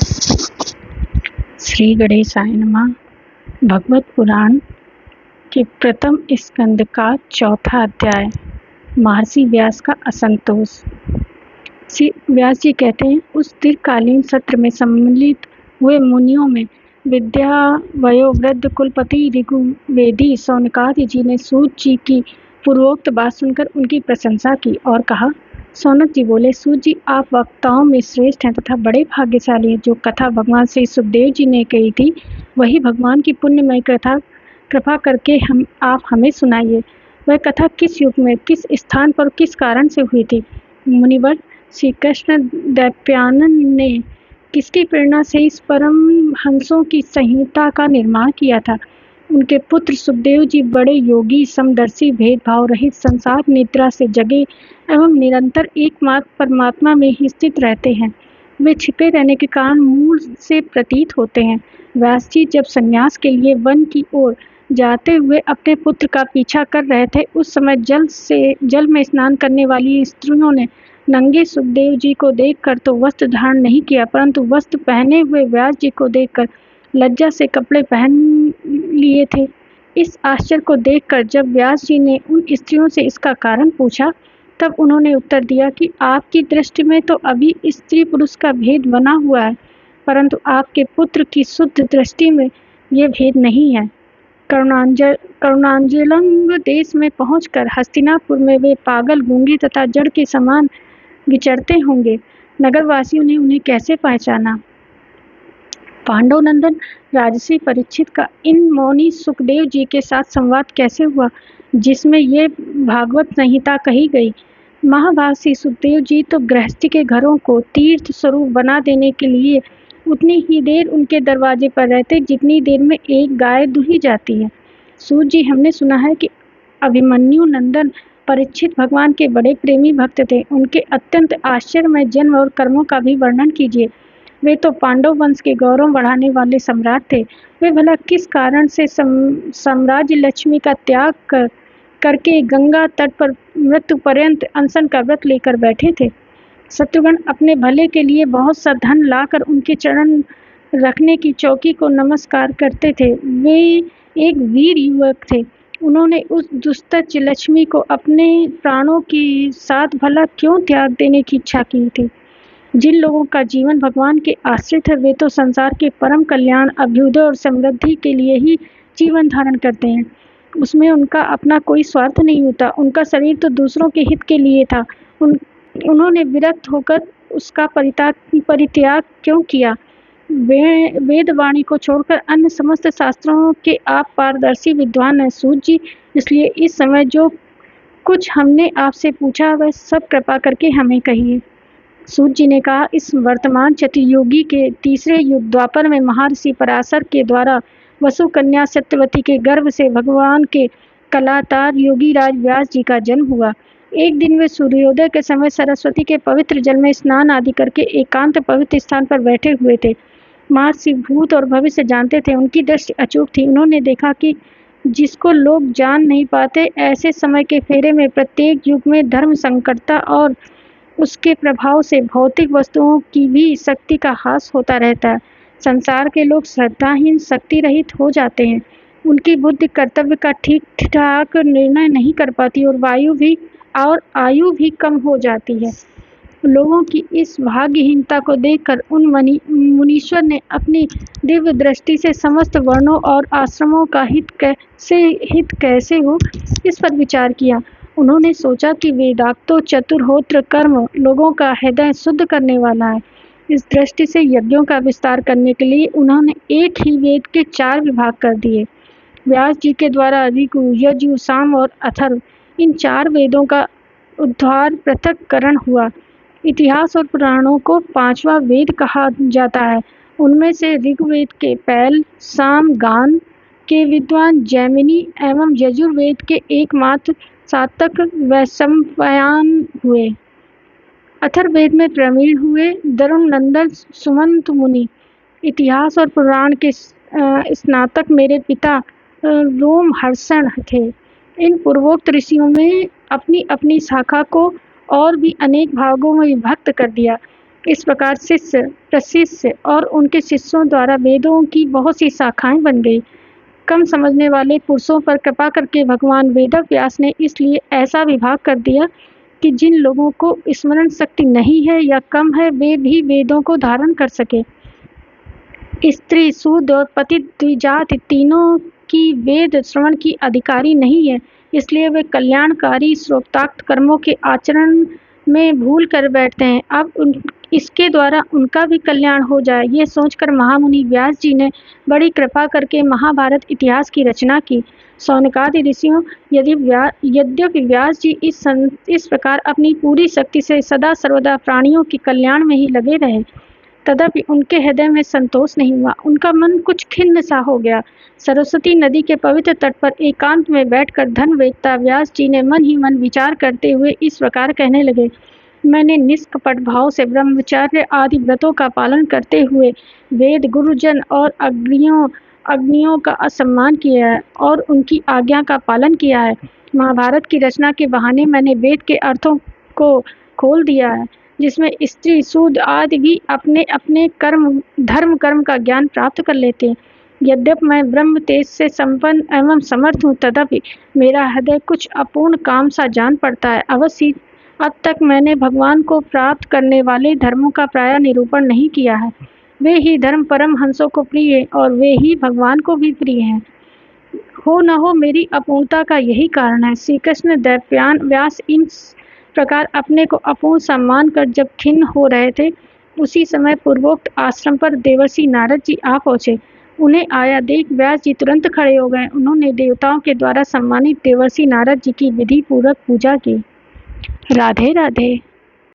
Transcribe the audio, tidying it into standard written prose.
श्री गणेशाय नमः। भगवत पुराण के प्रथम स्कंद का चौथा अध्याय। महर्षि व्यास का असंतोष। श्री व्यास जी कहते हैं, उस दीर्घकालीन सत्र में सम्मिलित हुए मुनियों में विद्या वयोवृद्ध कुलपति ऋग्वेदी सौनकादि जी ने सूत जी की पूर्वोक्त बात सुनकर उनकी प्रशंसा की और कहा। सौनक जी बोले, सूत जी, आप वक्ताओं में श्रेष्ठ हैं तथा बड़े भाग्यशाली हैं। जो कथा भगवान श्री सुखदेव जी ने कही थी, वही भगवान की पुण्यमय कथा कृपा करके आप हमें सुनाइए। वह कथा किस युग में, किस स्थान पर, किस कारण से हुई थी? मुनिवर, श्री कृष्ण दैत्यानन ने किसकी प्रेरणा से इस परम हंसों की संहिता का निर्माण किया था? उनके पुत्र सुखदेव जी बड़े योगी, समदर्शी, भेदभाव रहित, संसार निद्रा से जगे एवं निरंतर एकमात्र परमात्मा में ही स्थित रहते हैं। वे छिपे रहने के कारण मूल से प्रतीत होते हैं। व्यास जी जब संन्यास के लिए वन की ओर जाते हुए अपने पुत्र का पीछा कर रहे थे, उस समय जल में स्नान करने वाली स्त्रियों ने नंगे सुखदेव जी को देखकर तो वस्त्र धारण नहीं किया, परंतु वस्त्र पहने हुए व्यास जी को देखकर लज्जा से कपड़े पहन लिए थे। इस आश्चर्य को देखकर जब व्यास जी ने उन स्त्रियों से इसका कारण पूछा, तब उन्होंने उत्तर दिया कि आपकी दृष्टि में तो अभी स्त्री पुरुष का भेद बना हुआ है, परंतु आपके पुत्र की शुद्ध दृष्टि में ये भेद नहीं है। करुणांजलंग देश में पहुंचकर हस्तिनापुर में वे पागल, गूंगे तथा जड़ के समान विचरते होंगे। नगरवासियों ने उन्हें कैसे पहचाना? पांडव नंदन राजसी परीक्षित का इन मौनी सुखदेव जी के साथ संवाद कैसे हुआ, जिसमें ये भागवत संहिता कही गई? महाभाषी सुखदेव जी तो गृहस्थी के घरों को तीर्थ स्वरूप बना देने के लिए उतनी ही देर उनके दरवाजे पर रहते जितनी देर में एक गाय दुही जाती है। सूत जी, हमने सुना है कि अभिमन्यु नंदन परीक्षित भगवान के बड़े प्रेमी भक्त थे। उनके अत्यंत आश्चर्यमय जन्म और कर्मों का भी वर्णन कीजिए। वे तो पांडव वंश के गौरव बढ़ाने वाले सम्राट थे। वे भला किस कारण से साम्राज्य लक्ष्मी का त्याग करके गंगा तट पर मृत्यु पर्यंत अनशन का व्रत लेकर बैठे थे? शत्रुघ्न अपने भले के लिए बहुत सा धन लाकर उनके चरण रखने की चौकी को नमस्कार करते थे। वे एक वीर युवक थे। उन्होंने उस दुष्ट लक्ष्मी को अपने प्राणों के साथ भला क्यों त्याग देने की इच्छा की थी? जिन लोगों का जीवन भगवान के आश्रित है, वे तो संसार के परम कल्याण, अभ्युदय और समृद्धि के लिए ही जीवन धारण करते हैं। उसमें उनका अपना कोई स्वार्थ नहीं होता। उनका शरीर तो दूसरों के हित के लिए था। उन्होंने विरक्त होकर उसका परित्याग क्यों किया? वेदवाणी को छोड़कर अन्य समस्त शास्त्रों के आप पारदर्शी विद्वान हैं सूत जी, इसलिए इस समय जो कुछ हमने आपसे पूछा वह सब कृपा करके हमें कहिए। सूत जी ने कहा, इस वर्तमान चतुर्युगी के तीसरे युग द्वापर में महर्षि पराशर के द्वारा वसु कन्या सत्यवती के गर्भ से भगवान के कलातार योगी राज व्यास जी का जन्म हुआ। एक दिन वे सूर्योदय के समय सरस्वती के पवित्र जल में स्नान आदि करके एकांत पवित्र स्थान पर बैठे हुए थे। महर्षि भूत और भविष्य जानते थे। उनकी दृष्टि अचूक थी। उन्होंने देखा कि जिसको लोग जान नहीं पाते, ऐसे समय के फेरे में प्रत्येक युग में धर्म संकटता और उसके प्रभाव से भौतिक वस्तुओं की भी शक्ति का ह्रास होता रहता है। संसार के लोग श्रद्धाहीन, शक्ति रहित हो जाते हैं। उनकी बुद्धि कर्तव्य का ठीक ठाक निर्णय नहीं कर पाती और आयु भी कम हो जाती है। लोगों की इस भाग्यहीनता को देखकर उन मुनीश्वर ने अपनी दिव्य दृष्टि से समस्त वर्णों और आश्रमों का हित कैसे हो, इस पर विचार किया। उन्होंने सोचा कि वेदाक्तो चतुर्होत्र कर्म लोगों का हृदय शुद्ध करने वाला है। इस दृष्टि से यज्ञों का विस्तार करने के लिए उन्होंने एक ही वेद के 4 विभाग कर दिए। व्यास जी के द्वारा ऋगु, यजु, साम और अथर्व, इन 4 वेदों का उद्धार पृथक्करण हुआ। इतिहास और पुराणों को 5वां वेद कहा जाता है। उनमें से ऋग्वेद के पैल, साम गान के विद्वान जैमिनी एवं यजुर्वेद के एकमात्र सातक वैशंपायन हुए। अथर्ववेद में प्रवीण हुए दरुण नंदन सुमंत मुनि। इतिहास और पुराण के स्नातक मेरे पिता रोमहर्षण थे। इन पूर्वोक्त ऋषियों में अपनी अपनी शाखा को और भी अनेक भागों में विभक्त कर दिया। इस प्रकार शिष्य प्रशिष्य और उनके शिष्यों द्वारा वेदों की बहुत सी शाखाएं बन गई। कम समझने वाले पुरुषों पर कृपा करके भगवान वेदव्यास ने इसलिए ऐसा विभाग कर दिया कि जिन लोगों को स्मरण शक्ति नहीं है या कम है वे भी वेदों को धारण कर सके। स्त्री शूद्र और पतित द्विजाति तीनों की वेद श्रवण की अधिकारी नहीं है, इसलिए वे कल्याणकारी श्रोताक्त कर्मों के आचरण में भूल कर बैठते हैं। अब इसके द्वारा उनका भी कल्याण हो जाए, ये सोचकर महामुनि व्यास जी ने बड़ी कृपा करके महाभारत इतिहास की रचना की। शौनकादि ऋषियों यद्यपि व्यास जी इस प्रकार अपनी पूरी शक्ति से सदा सर्वदा प्राणियों के कल्याण में ही लगे रहे, तदपि उनके हृदय में संतोष नहीं हुआ। उनका मन कुछ खिन्न सा हो गया। सरस्वती नदी के पवित्र तट पर एकांत में बैठकर धर्मवेत्ता व्यास जी ने मन ही मन विचार करते हुए इस प्रकार कहने लगे। मैंने निष्कपट भाव से ब्रह्मचर्य आदि व्रतों का पालन करते हुए वेद गुरुजन और अग्नियों का असम्मान किया है और उनकी आज्ञा का पालन किया है। महाभारत की रचना के बहाने मैंने वेद के अर्थों को खोल दिया है, जिसमें स्त्री शूद्र आदि भी अपने अपने धर्म कर्म का ज्ञान प्राप्त कर लेते हैं। यद्यपि मैं ब्रह्म तेज से संपन्न एवं समर्थ हूँ, तथापि मेरा हृदय कुछ अपूर्ण काम सा जान पड़ता है। अवश्य अब तक मैंने भगवान को प्राप्त करने वाले धर्मों का प्रायः निरूपण नहीं किया है। वे ही धर्म परम हंसों को प्रिय और वे ही भगवान को भी प्रिय हैं। हो न हो मेरी अपूर्णता का यही कारण है। श्री कृष्ण दैत्यान व्यास इन प्रकार अपने को अपूर्ण सम्मान कर जब खिन्न हो रहे थे, उसी समय पूर्वोक्त आश्रम पर देवर्षि नारद जी आ पहुँचे। उन्हें आया देख व्यास जी तुरंत खड़े हो गए। उन्होंने देवताओं के द्वारा सम्मानित देवर्षि नारद जी की विधि पूर्वक पूजा की। राधे राधे।